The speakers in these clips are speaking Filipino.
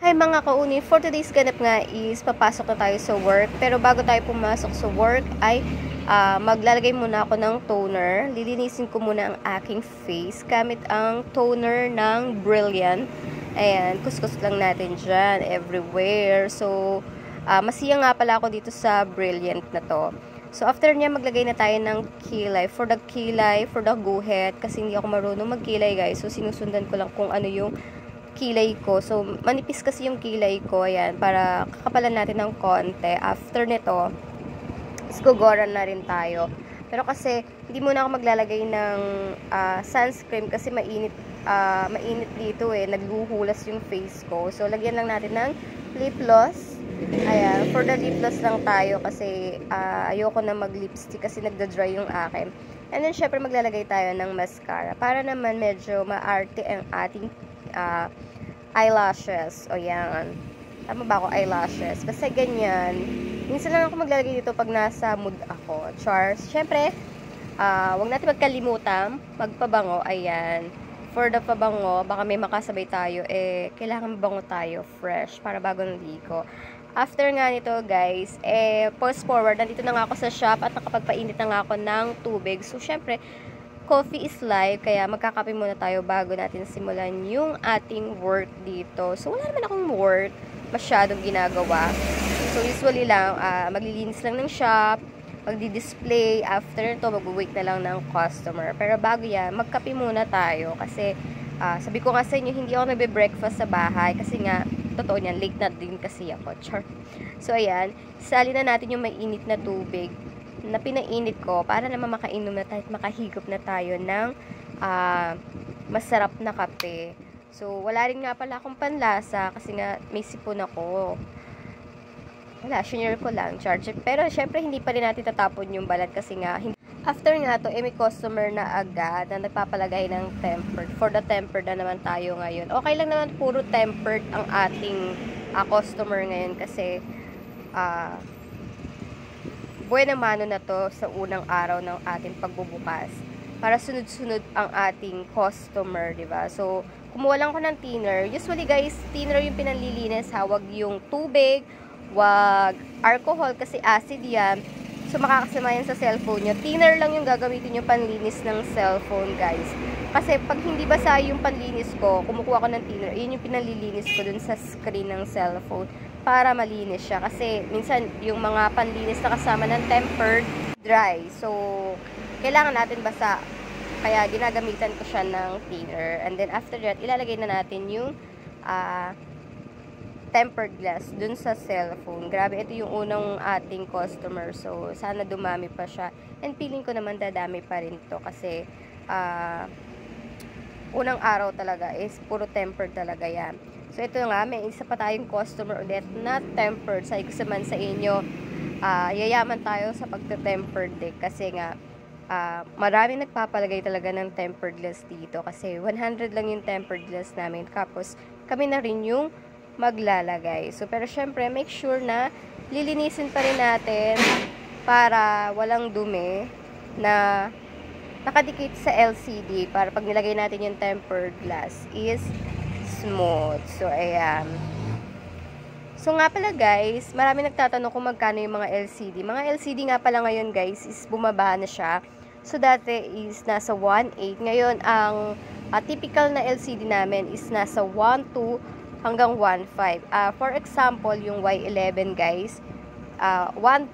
Hi mga kauni, for today's ganap nga is papasok na tayo sa work. Pero bago tayo pumasok sa work ay maglalagay muna ako ng toner. Lilinisin ko muna ang aking face gamit ang toner ng Brilliant. Ayan, kuskus lang natin dyan, everywhere. So, masiya nga pala ako dito sa Brilliant na to. So, after niya, maglagay na tayo ng kilay. For the guhit, kasi hindi ako marunong magkilay guys. So, sinusundan ko lang kung ano yung kilay ko. So, manipis kasi yung kilay ko. Ayan, para kakapalan natin ng konti. After nito, isgugoran na rin tayo. Pero kasi, hindi muna ako maglalagay ng sunscreen kasi mainit dito eh. Naghuhulas yung face ko. So, lagyan lang natin ng lip gloss. Ayan, for the lip gloss lang tayo kasi ayoko na mag-lipstick kasi nagda-dry yung akin. And then, syempre, maglalagay tayo ng mascara. Para naman medyo maarte ang ating eyelashes. O yan. Tama ba ako? Eyelashes. Basta ganyan. Minsan lang ako maglalagay dito pag nasa mood ako. Chars. Siyempre, wag natin magkalimutan. Magpabango. Ayan. For the pabango, baka may makasabay tayo. Kailangan mabango tayo. Fresh. Para bago naligo. After nga nito, guys, post forward. Nandito na nga ako sa shop at nakapagpainit na nga ako ng tubig. So, syempre, coffee is life, kaya magkakape muna tayo bago natin simulan yung ating work dito. So, wala naman akong work masyadong ginagawa. So, usually lang, maglilinis lang ng shop, magdi-display, after to mag-wait na lang ng customer. Pero bago yan, magkape muna tayo kasi sabi ko nga sa inyo, hindi ako nagbe-breakfast sa bahay kasi nga, totoo niyan, late na din kasi ako. Char. So, ayan, sali na natin yung mainit na tubig na pinainit ko para naman makainom na tayo at makahigop na tayo ng masarap na kape. So, wala rin nga pala akong panlasa kasi nga may sipon ako. Wala, senior ko lang, charge. Pero, syempre, hindi pa rin natin tatapon yung balat kasi nga, after nga to, may customer na agad na nagpapalagay ng tempered. For the tempered na naman tayo ngayon. Okay lang naman, puro tempered ang ating customer ngayon kasi, buena mano na to sa unang araw ng ating pagbubukas para sunod-sunod ang ating customer, diba? So, kumuha lang ko ng thinner. Usually, guys, thinner yung pinanlilinis, ha? Wag yung tubig, wag alcohol kasi acid yan. So, makakasama yan sa cellphone nyo. Thinner lang yung gagamitin yung panlinis ng cellphone, guys. Kasi, pag hindi basa yung panlinis ko, kumukuha ko ng thinner, yun yung pinanlilinis ko dun sa screen ng cellphone para malinis siya. Kasi, minsan, yung mga panlinis na kasama ng tempered, dry. So, kailangan natin basa. Kaya, ginagamitan ko siya ng thinner. And then, after that, ilalagay na natin yung tempered glass dun sa cellphone. Grabe, ito yung unang ating customer. So, sana dumami pa siya. And feeling ko naman dadami pa rin to kasi unang araw talaga is puro tempered talaga yan. So, ito nga, may isa pa tayong customer ulit na tempered. Sabi ko naman sa inyo, yayaman tayo sa pagte-tempered kasi nga, maraming nagpapalagay talaga ng tempered glass dito kasi 100 lang yung tempered glass namin. Tapos, kami na rin yung maglalagay. So, pero syempre, make sure na lilinisin pa rin natin para walang dumi na nakadikit sa LCD para pag nilagay natin yung tempered glass is smooth. So, ayan. So, nga pala guys, marami nagtatanong kung magkano yung mga LCD. Mga LCD nga pala ngayon guys is bumaba na siya. So, dati is nasa 1.8. Ngayon, ang typical na LCD namin is nasa 1.2 hanggang 1.5. For example, yung Y11 guys, 1.2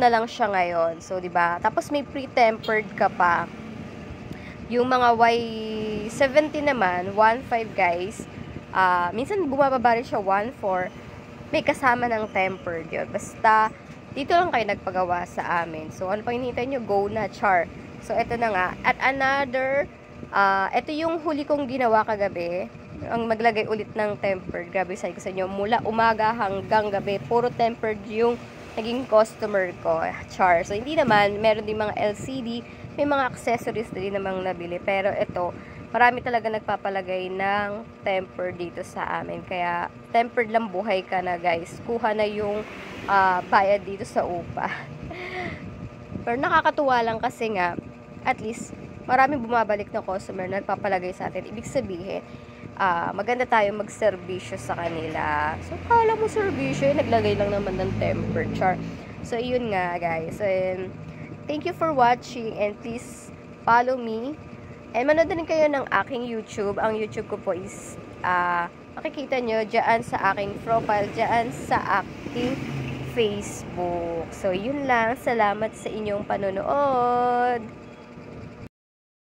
na lang siya ngayon. So, 'di ba? Tapos may pre-tempered ka pa. Yung mga Y70 naman, 1.5 guys, minsan bumababa rin siya 1.4. May kasama ng tempered 'yun. Basta dito lang kayo nagpagawa sa amin. So, ano pang hinihintay nyo? Go na, char. So, ito na nga. At another, ito yung huli kong ginawa kagabi. Ang maglagay ulit ng tempered. Grabe, sabi ko sa inyo, mula umaga hanggang gabi, puro tempered yung naging customer ko. Char. So, hindi naman, meron din mga LCD, may mga accessories din namang nabili. Pero ito, marami talaga nagpapalagay ng tempered dito sa amin. Kaya, tempered lang buhay ka na, guys. Kuha na yung bayad dito sa upa. Pero nakakatuwa lang kasi nga, at least, maraming bumabalik na customer na nagpapalagay sa atin. Ibig sabihin, maganda tayo magserbisyo sa kanila. So, kala mo serbisyo, naglagay lang naman ng temperature. So, yun nga, guys. And, thank you for watching and please follow me. And manood din kayo ng aking YouTube. Ang YouTube ko po is, makikita nyo dyan sa aking profile, dyan sa aking Facebook. So, yun lang. Salamat sa inyong panonood.